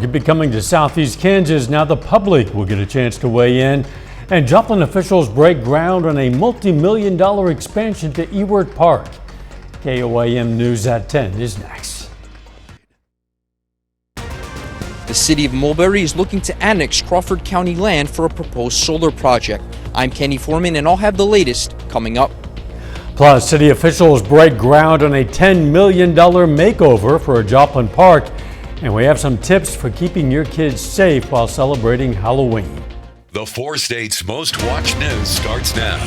Could be coming to southeast Kansas. Now the public will get a chance to weigh in. And Joplin officials break ground on a multi-million-dollar expansion to Ewart Park. KOAM News at 10 is next. The city of Mulberry is looking to annex Crawford County land for a proposed solar project. I'm Kenny Foreman, and I'll have the latest coming up. Plus, city officials break ground on a $10 million makeover for a Joplin park. And we have some tips for keeping your kids safe while celebrating Halloween. The 4 states' most watched news starts now.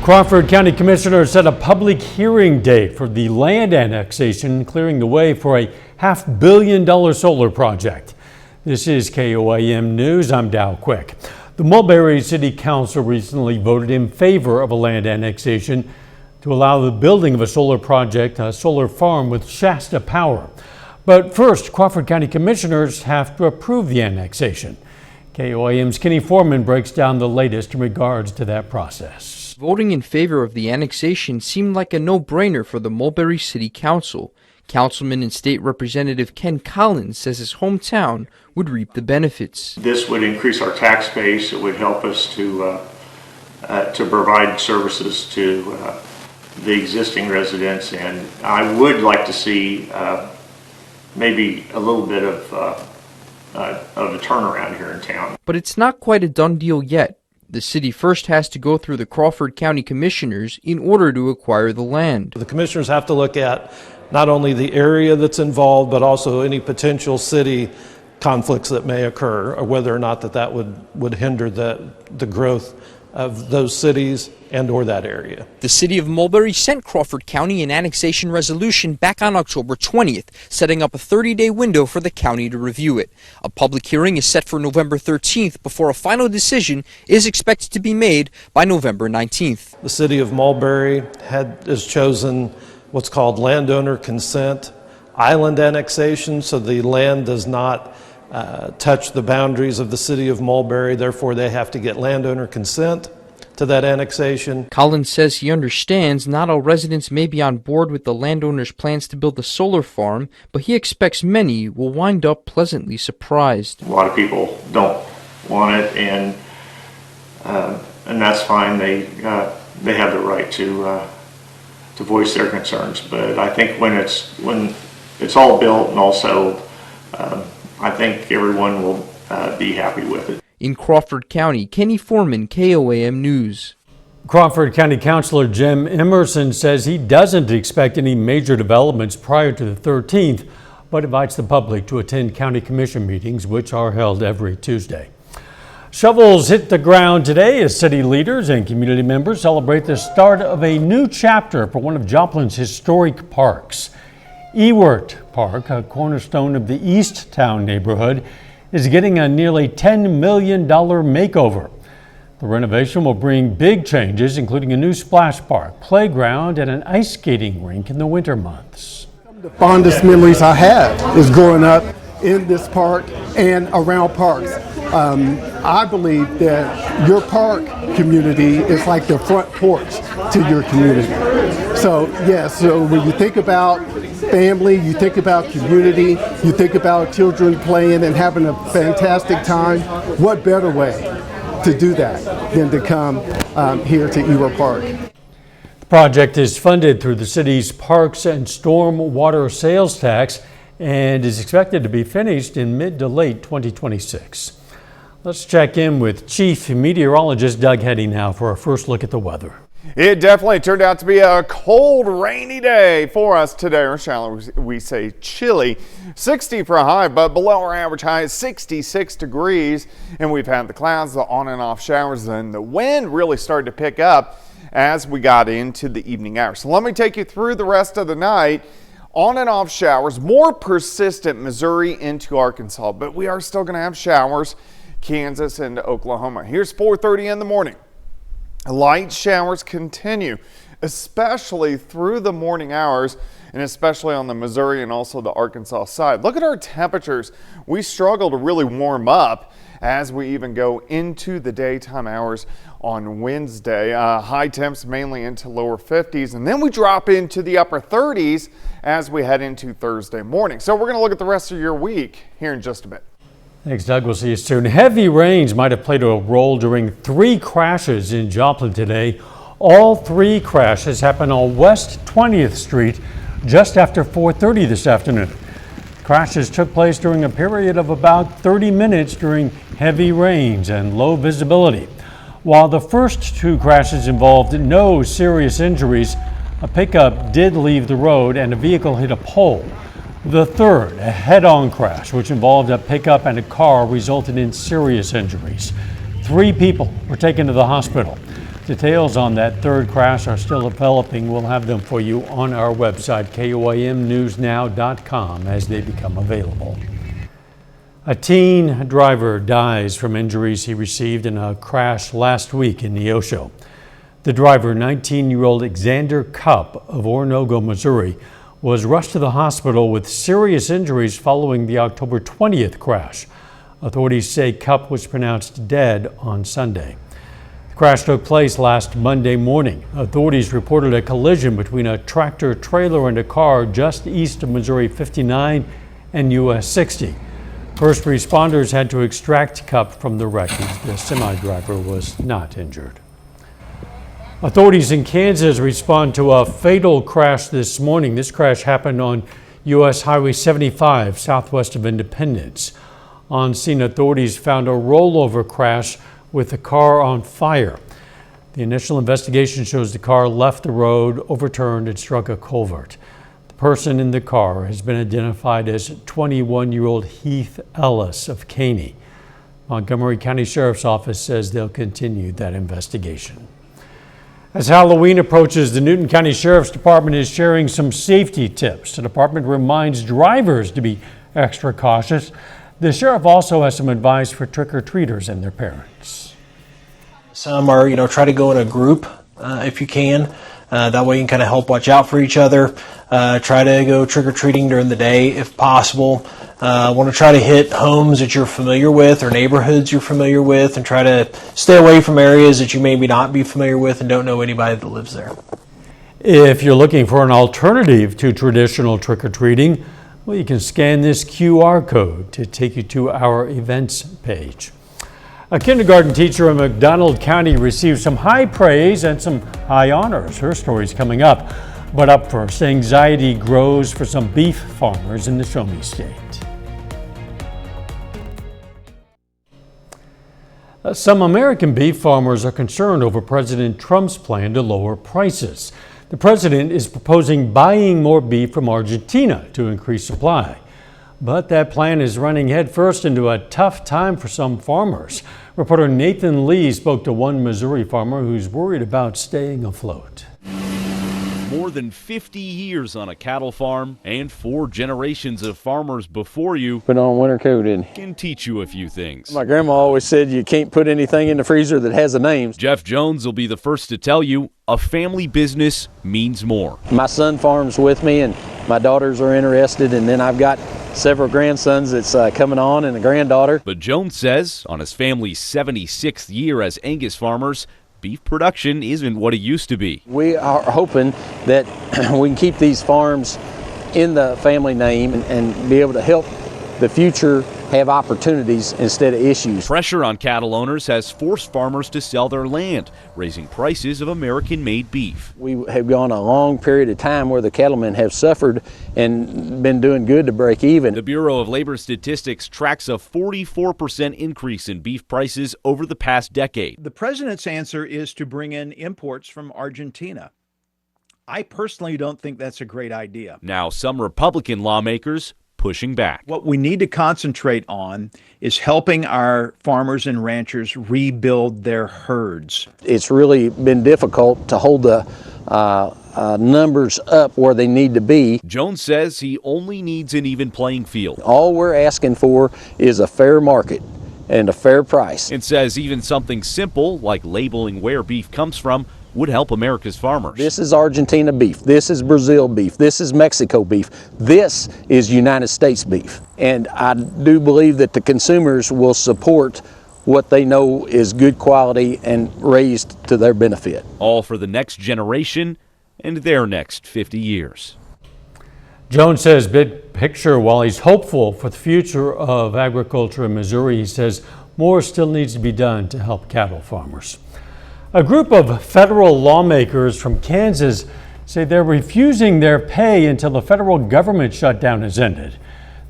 Crawford County Commissioners set a public hearing date for the land annexation, clearing the way for a $500 million solar project. This is KOAM News. I'm Dow Quick. The Mulberry City Council recently voted in favor of a land annexation to allow the building of a solar project, a solar farm with Shasta Power. But first, Crawford County Commissioners have to approve the annexation. KOAM's Kenny Foreman breaks down the latest in regards to that process. Voting in favor of the annexation seemed like a no-brainer for the Mulberry City Council. Councilman and State Representative Ken Collins says his hometown would reap the benefits. This would increase our tax base. It would help us to provide services to the existing residents, and I would like to see maybe a little bit of a turnaround here in town. But it's not quite a done deal yet. The city first has to go through the Crawford County Commissioners in order to acquire the land. The commissioners have to look at not only the area that's involved, but also any potential city conflicts that may occur, or whether or not that would hinder the growth of those cities and or that area. The city of Mulberry sent Crawford County an annexation resolution back on October 20th, setting up a 30-day window for the county to review it. A public hearing is set for November 13th before a final decision is expected to be made by November 19th. The city of Mulberry has chosen what's called landowner consent island annexation, so the land does not touch the boundaries of the city of Mulberry. Therefore, they have to get landowner consent to that annexation. Collins says he understands not all residents may be on board with the landowner's plans to build a solar farm, but he expects many will wind up pleasantly surprised. A lot of people don't want it, and that's fine. They have the right to voice their concerns. But I think when it's all built and all settled, I think everyone will be happy with it. In Crawford County, Kenny Foreman, KOAM News. Crawford County Councilor Jim Emerson says he doesn't expect any major developments prior to the 13th, but invites the public to attend county commission meetings, which are held every Tuesday. Shovels hit the ground today as city leaders and community members celebrate the start of a new chapter for one of Joplin's historic parks. Ewart Park, a cornerstone of the East Town neighborhood, is getting a nearly $10 million makeover. The renovation will bring big changes, including a new splash park, playground, and an ice skating rink in the winter months. The fondest memories I have is growing up in this park and around parks. I believe that your park community is like the front porch to your community. So yes, so when you think about family, you think about community, you think about children playing and having a fantastic time, what better way to do that than to come here to Ewart Park. The project is funded through the city's Parks and Stormwater Sales Tax and is expected to be finished in mid to late 2026. Let's check in with Chief Meteorologist Doug Heddy now for our first look at the weather. It definitely turned out to be a cold, rainy day for us today. Or shall we say chilly. 60 for a high, but below our average high is 66 degrees. And we've had the clouds, the on and off showers, and the wind really started to pick up as we got into the evening hours. So let me take you through the rest of the night. On and off showers, more persistent Missouri into Arkansas, but we are still going to have showers, Kansas and Oklahoma. Here's 4:30 in the morning. Light showers continue especially through the morning hours, and especially on the Missouri and also the Arkansas side. Look at our temperatures. We struggle to really warm up as we even go into the daytime hours on Wednesday. High temps mainly into lower 50s, and then we drop into the upper 30s as we head into Thursday morning. So we're going to look at the rest of your week here in just a bit. Thanks, Doug. We'll see you soon. Heavy rains might have played a role during 3 crashes in Joplin today. All 3 crashes happened on West 20th Street just after 4:30 this afternoon. Crashes took place during a period of about 30 minutes during heavy rains and low visibility. While the first 2 crashes involved no serious injuries, a pickup did leave the road and a vehicle hit a pole. The third, a head-on crash, which involved a pickup and a car, resulted in serious injuries. 3 people were taken to the hospital. Details on that third crash are still developing. We'll have them for you on our website, KOAMnewsnow.com, as they become available. A teen driver dies from injuries he received in a crash last week in Neosho. The driver, 19-year-old Xander Cupp of Oronogo, Missouri, was rushed to the hospital with serious injuries following the October 20th crash. Authorities say Cupp was pronounced dead on Sunday. The crash took place last Monday morning. Authorities reported a collision between a tractor trailer and a car just east of Missouri 59 and US 60. First responders had to extract Cupp from the wreckage. The semi-driver was not injured. Authorities in Kansas respond to a fatal crash this morning. This crash happened on US Highway 75 southwest of Independence. On scene, authorities found a rollover crash with the car on fire. The initial investigation shows the car left the road, overturned, and struck a culvert. The person in the car has been identified as 21-year-old Heath Ellis of Caney. Montgomery County Sheriff's Office says they'll continue that investigation. As Halloween approaches, the Newton County Sheriff's Department is sharing some safety tips. The department reminds drivers to be extra cautious. The sheriff also has some advice for trick-or-treaters and their parents. Some are, try to go in a group if you can. That way you can kind of help watch out for each other. Try to go trick-or-treating during the day if possible. Want to try to hit homes that you're familiar with or neighborhoods you're familiar with, and try to stay away from areas that you maybe not be familiar with and don't know anybody that lives there. If you're looking for an alternative to traditional trick-or-treating, well, you can scan this QR code to take you to our events page. A kindergarten teacher in McDonald County received some high praise and some high honors. Her story's coming up. But up first, anxiety grows for some beef farmers in the Show Me State. Some American beef farmers are concerned over President Trump's plan to lower prices. The president is proposing buying more beef from Argentina to increase supply. But that plan is running headfirst into a tough time for some farmers. Reporter Nathan Lee spoke to one Missouri farmer who's worried about staying afloat. More than 50 years on a cattle farm and 4 generations of farmers before you put on a winter coat in. Can teach you a few things. My grandma always said you can't put anything in the freezer that has a name. Jeff Jones will be the first to tell you a family business means more. My son farms with me and my daughters are interested, and then I've got several grandsons that's coming on and a granddaughter. But Jones says on his family's 76th year as Angus farmers, beef production isn't what it used to be. We are hoping that we can keep these farms in the family name and be able to help the future have opportunities instead of issues. Pressure on cattle owners has forced farmers to sell their land, raising prices of American-made beef. We have gone a long period of time where the cattlemen have suffered and been doing good to break even. The Bureau of Labor Statistics tracks a 44% increase in beef prices over the past decade. The president's answer is to bring in imports from Argentina. I personally don't think that's a great idea. Now, some Republican lawmakers pushing back. What we need to concentrate on is helping our farmers and ranchers rebuild their herds. It's really been difficult to hold the numbers up where they need to be. Jones says he only needs an even playing field. All we're asking for is a fair market and a fair price. And says even something simple like labeling where beef comes from would help America's farmers. This is Argentina beef. This is Brazil beef. This is Mexico beef. This is United States beef. And I do believe that the consumers will support what they know is good quality and raised to their benefit. All for the next generation and their next 50 years. Jones says big picture, while he's hopeful for the future of agriculture in Missouri, he says more still needs to be done to help cattle farmers. A group of federal lawmakers from Kansas say they're refusing their pay until the federal government shutdown is ended.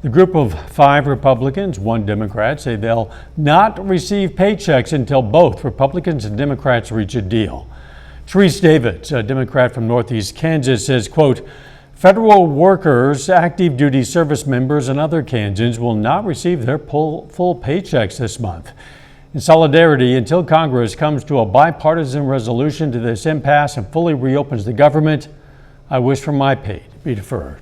The group of 5 Republicans, 1 Democrat, say they'll not receive paychecks until both Republicans and Democrats reach a deal. Therese Davids, a Democrat from Northeast Kansas, says, quote, federal workers, active duty service members, and other Kansans will not receive their full paychecks this month. In solidarity, until Congress comes to a bipartisan resolution to this impasse and fully reopens the government, I wish for my pay to be deferred.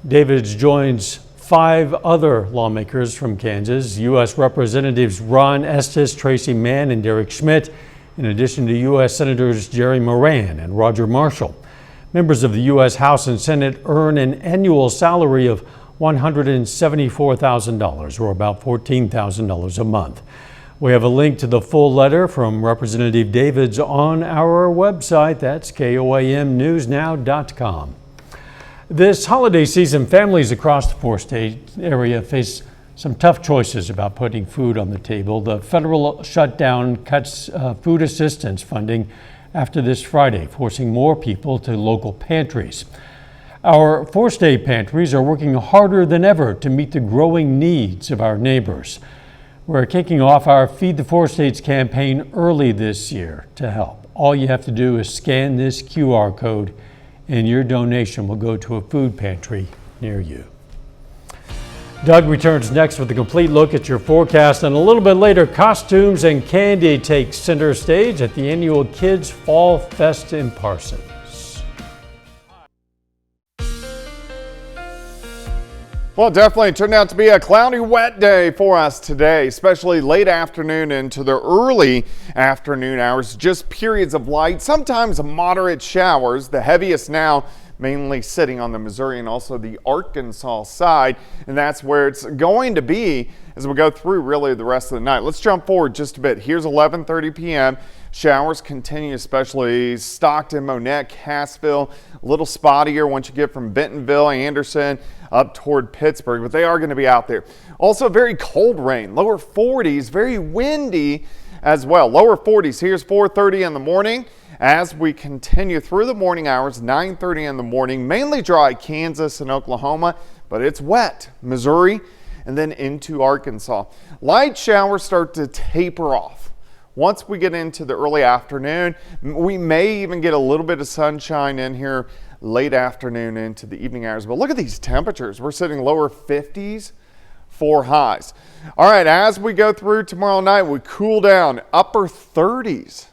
Davids joins 5 other lawmakers from Kansas, U.S. Representatives Ron Estes, Tracy Mann, and Derek Schmidt, in addition to U.S. Senators Jerry Moran and Roger Marshall. Members of the U.S. House and Senate earn an annual salary of $174,000, or about $14,000 a month. We have a link to the full letter from Representative Davids on our website. That's KOAMnewsnow.com. This holiday season, families across the 4-state area face some tough choices about putting food on the table. The federal shutdown cuts food assistance funding after this Friday, forcing more people to local pantries. Our 4-state pantries are working harder than ever to meet the growing needs of our neighbors. We're kicking off our Feed the 4 States campaign early this year to help. All you have to do is scan this QR code and your donation will go to a food pantry near you. Doug returns next with a complete look at your forecast, and a little bit later, costumes and candy take center stage at the annual Kids Fall Fest in Parsons. Well, it definitely turned out to be a cloudy, wet day for us today, especially late afternoon into the early afternoon hours. Just periods of light, sometimes moderate showers, the heaviest now mainly sitting on the Missouri and also the Arkansas side, and that's where it's going to be as we go through really the rest of the night. Let's jump forward just a bit. Here's 11:30 p.m. Showers continue, especially Stockton, Monette, Cassville. A little spottier once you get from Bentonville, Anderson, up toward Pittsburgh, but they are going to be out there. Also very cold rain, lower 40s, very windy as well. Lower 40s, here's 4:30 in the morning. As we continue through the morning hours, 9:30 in the morning, mainly dry Kansas and Oklahoma, but it's wet Missouri and then into Arkansas. Light showers start to taper off. Once we get into the early afternoon, we may even get a little bit of sunshine in here late afternoon into the evening hours. But look at these temperatures. We're sitting lower 50s for highs. All right, as we go through tomorrow night, we cool down upper 30s.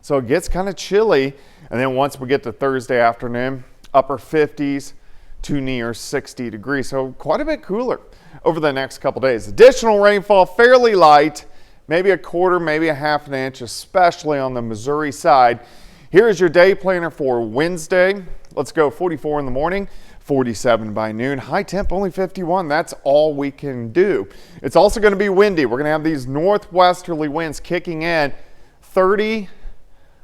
So it gets kind of chilly. And then once we get to Thursday afternoon, upper 50s to near 60 degrees. So quite a bit cooler over the next couple days. Additional rainfall, fairly light. Maybe a quarter, maybe a half an inch, especially on the Missouri side. Here is your day planner for Wednesday. Let's go 44 in the morning, 47 by noon. High temp only 51. That's all we can do. It's also going to be windy. We're going to have these northwesterly winds kicking in 30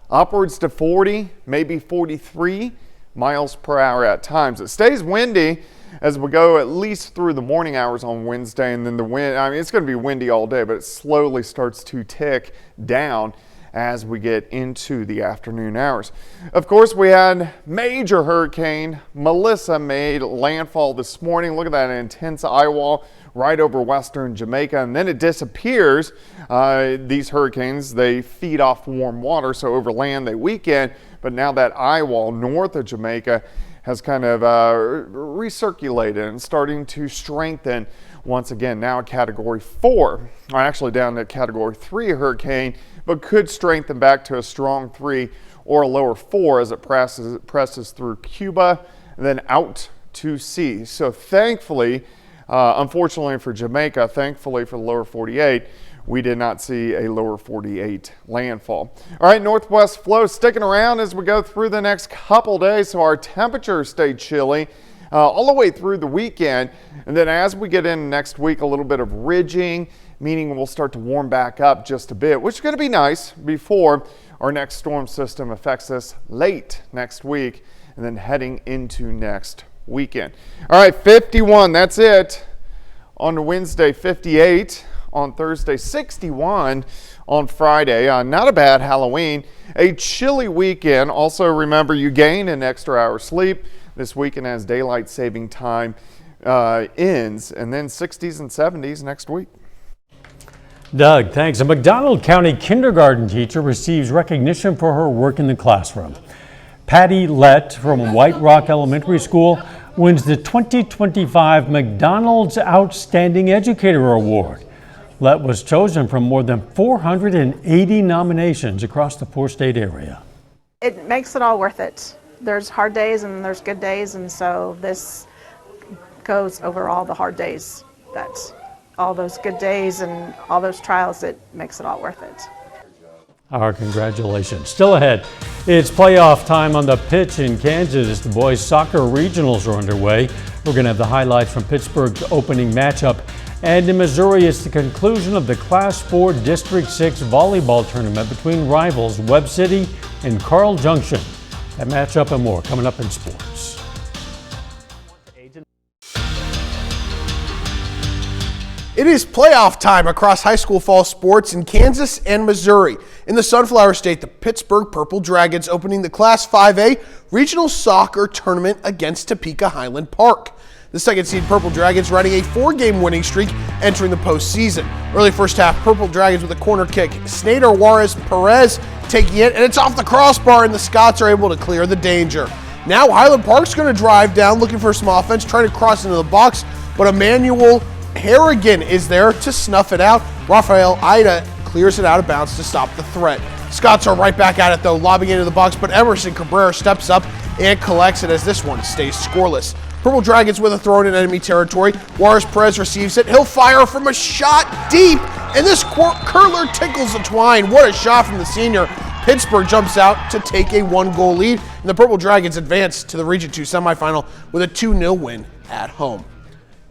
upwards to 40, maybe 43 miles per hour at times. It stays windy as we go at least through the morning hours on Wednesday, and then the wind, I mean, it's going to be windy all day, but it slowly starts to tick down as we get into the afternoon hours. Of course, we had major hurricane Melissa made landfall this morning. Look at that intense eye wall right over western Jamaica, and then it disappears. These hurricanes, they feed off warm water, so over land they weaken, but now that eye wall north of Jamaica has kind of recirculated and starting to strengthen once again. Now a category 4, or actually down to category 3 hurricane, but could strengthen back to a strong 3 or a lower 4 as it presses through Cuba and then out to sea. So thankfully, Unfortunately for Jamaica, thankfully for the lower 48, we did not see a lower 48 landfall. All right, northwest flow sticking around as we go through the next couple days, so our temperatures stay chilly all the way through the weekend. And then as we get in next week, a little bit of ridging, meaning we'll start to warm back up just a bit, which is going to be nice before our next storm system affects us late next week and then heading into next weekend. All right, 51, that's it. On Wednesday, 58. On Thursday, 61 on Friday. Not a bad Halloween. A chilly weekend. Also remember, you gain an extra hour sleep this weekend as daylight saving time ends, and then 60s and 70s next week. Doug, thanks. A McDonald County kindergarten teacher receives recognition for her work in the classroom. Patty Lett from White Rock Elementary School wins the 2025 McDonald's Outstanding Educator Award. Lett was chosen from more than 480 nominations across the 4-state area. It makes it all worth it. There's hard days and there's good days, and so this goes over all the hard days. That's all those good days and all those trials, it makes it all worth it. Our congratulations. Still ahead, it's playoff time on the pitch in Kansas. The boys soccer regionals are underway. We're going to have the highlights from Pittsburgh's opening matchup. And in Missouri, it's the conclusion of the Class 4 District 6 volleyball tournament between rivals Webb City and Carl Junction. That matchup and more coming up in sports. It is playoff time across high school fall sports in Kansas and Missouri. In the Sunflower State, the Pittsburgh Purple Dragons opening the Class 5A regional soccer tournament against Topeka Highland Park. The second seed Purple Dragons riding a 4-game winning streak entering the postseason. Early first half, Purple Dragons with a corner kick. Snader Juarez Perez taking it, and it's off the crossbar, and the Scots are able to clear the danger. Now Highland Park's going to drive down looking for some offense, trying to cross into the box, but Emmanuel Harrigan is there to snuff it out. Rafael Ida clears it out of bounds to stop the threat. Scots are right back at it though, lobbing into the box, but Emerson Cabrera steps up and collects it as this one stays scoreless. Purple Dragons with a throw in enemy territory. Juarez Perez receives it. He'll fire from a shot deep, and this curler tickles the twine. What a shot from the senior. Pittsburgh jumps out to take a 1-goal lead, and the Purple Dragons advance to the Region 2 semifinal with a 2-0 win at home.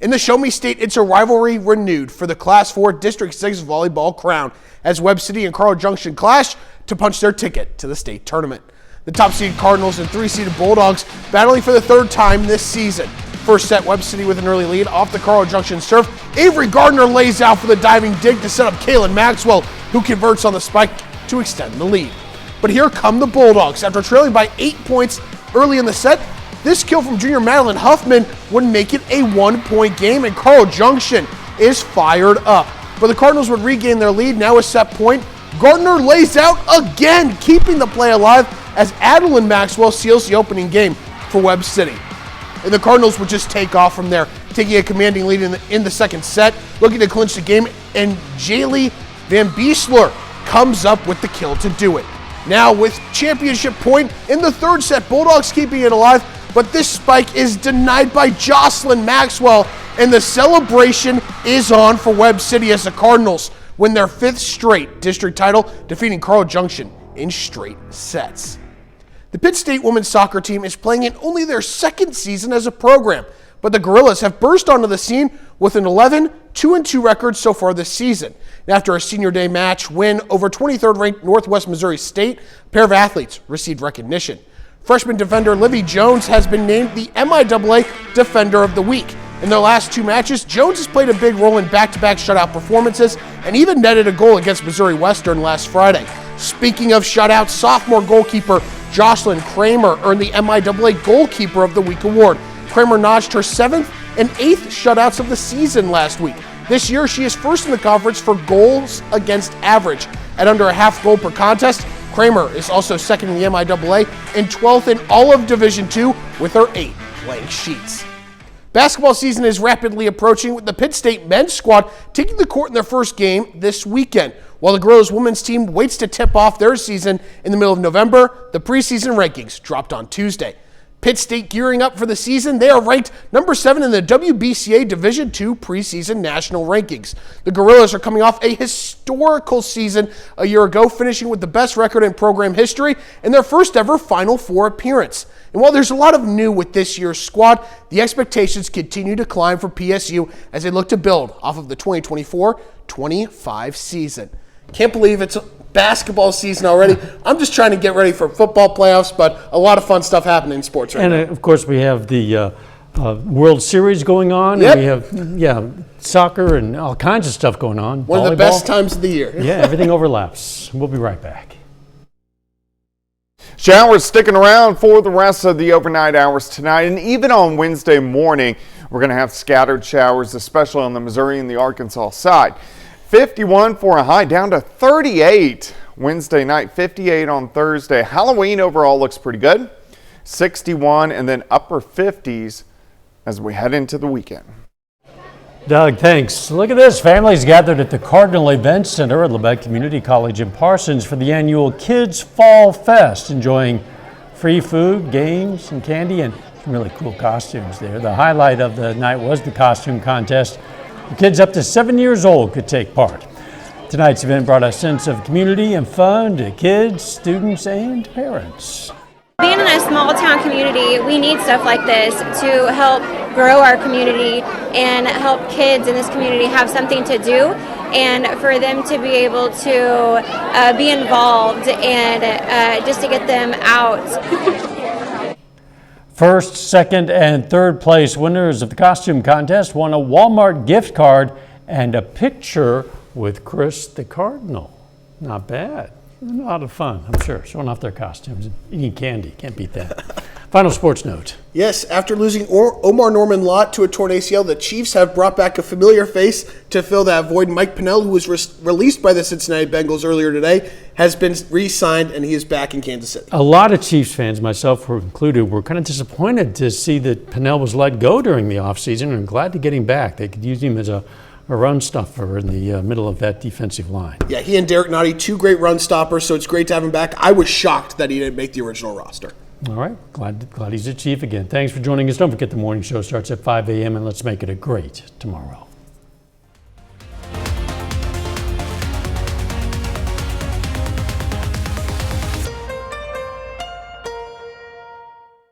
In the Show Me State, it's a rivalry renewed for the Class 4 District 6 volleyball crown as Webb City and Carl Junction clash to punch their ticket to the state tournament. The top-seeded Cardinals and 3-seeded Bulldogs battling for the third time this season. First set, Webb City with an early lead off the Carl Junction serve. Avery Gardner lays out for the diving dig to set up Kalen Maxwell, who converts on the spike to extend the lead. But here come the Bulldogs. After trailing by 8 points early in the set, this kill from junior Madeline Huffman would make it a 1-point game, and Carl Junction is fired up. But the Cardinals would regain their lead, now a set point. Gardner lays out again, keeping the play alive as Adeline Maxwell seals the opening game for Webb City. And the Cardinals would just take off from there, taking a commanding lead in the second set, looking to clinch the game, and Jaylee Van Biesler comes up with the kill to do it. Now with championship point in the third set, Bulldogs keeping it alive, but this spike is denied by Jocelyn Maxwell, and the celebration is on for Webb City as the Cardinals win their 5th straight district title, defeating Carl Junction in straight sets. The Pitt State women's soccer team is playing in only their 2nd season as a program, but the Gorillas have burst onto the scene with an 11-2-2 record so far this season. And after a senior day match win over 23rd ranked Northwest Missouri State, a pair of athletes received recognition. Freshman defender Livy Jones has been named the MIAA Defender of the Week. In their last 2 matches, Jones has played a big role in back-to-back shutout performances and even netted a goal against Missouri Western last Friday. Speaking of shutouts, sophomore goalkeeper Jocelyn Kramer earned the MIAA Goalkeeper of the Week award. Kramer notched her 7th and 8th shutouts of the season last week. This year, she is first in the conference for goals against average at under a half goal per contest. Kramer is also second in the MIAA and 12th in all of Division II with her 8 blank sheets. Basketball season is rapidly approaching with the Pitt State men's squad taking the court in their first game this weekend. While the Gorillas women's team waits to tip off their season in the middle of November, the preseason rankings dropped on Tuesday. Pitt State gearing up for the season. They are ranked number 7 in the WBCA Division II preseason national rankings. The Gorillas are coming off a historical season a year ago, finishing with the best record in program history and their first ever Final Four appearance. And while there's a lot of new with this year's squad, the expectations continue to climb for PSU as they look to build off of the 2024-25 season. Can't believe it's basketball season already. I'm just trying to get ready for football playoffs, but a lot of fun stuff happening in sports right now. And of course, we have the World Series going on. Yep. And we have, soccer and all kinds of stuff going on. One of the best times of the year. Yeah, everything overlaps. We'll be right back. Showers sticking around for the rest of the overnight hours tonight, and even on Wednesday morning, we're going to have scattered showers, especially on the Missouri and the Arkansas side. 51 for a high, down to 38 Wednesday night, 58 on Thursday. Halloween overall looks pretty good. 61 and then upper 50s as we head into the weekend. Doug, thanks. Look at this. Families gathered at the Cardinal Event Center at Lebec Community College in Parsons for the annual Kids Fall Fest, enjoying free food, games, and candy, and some really cool costumes there. The highlight of the night was the costume contest. The kids up to 7 years old could take part. Tonight's event brought a sense of community and fun to kids, students, and parents. Being in a small town community, we need stuff like this to help grow our community and help kids in this community have something to do, and for them to be able to be involved and just to get them out. First, second, and third place winners of the costume contest won a Walmart gift card and a picture with Chris the Cardinal. Not bad. A lot of fun, I'm sure, showing off their costumes and eating candy. Can't beat that. Final sports note. Yes, after losing Omar Norman Lott to a torn ACL, the Chiefs have brought back a familiar face to fill that void. Mike Pennell, who was released by the Cincinnati Bengals earlier today, has been re-signed, and he is back in Kansas City. A lot of Chiefs fans, myself included, were kind of disappointed to see that Pennell was let go during the offseason, and glad to get him back. They could use him as a run stuffer in the middle of that defensive line. Yeah, he and Derek Nottie, 2 great run stoppers, so it's great to have him back. I was shocked that he didn't make the original roster. All right, glad he's a Chief again. Thanks for joining us. Don't forget the morning show starts at 5 a.m. and let's make it a great tomorrow.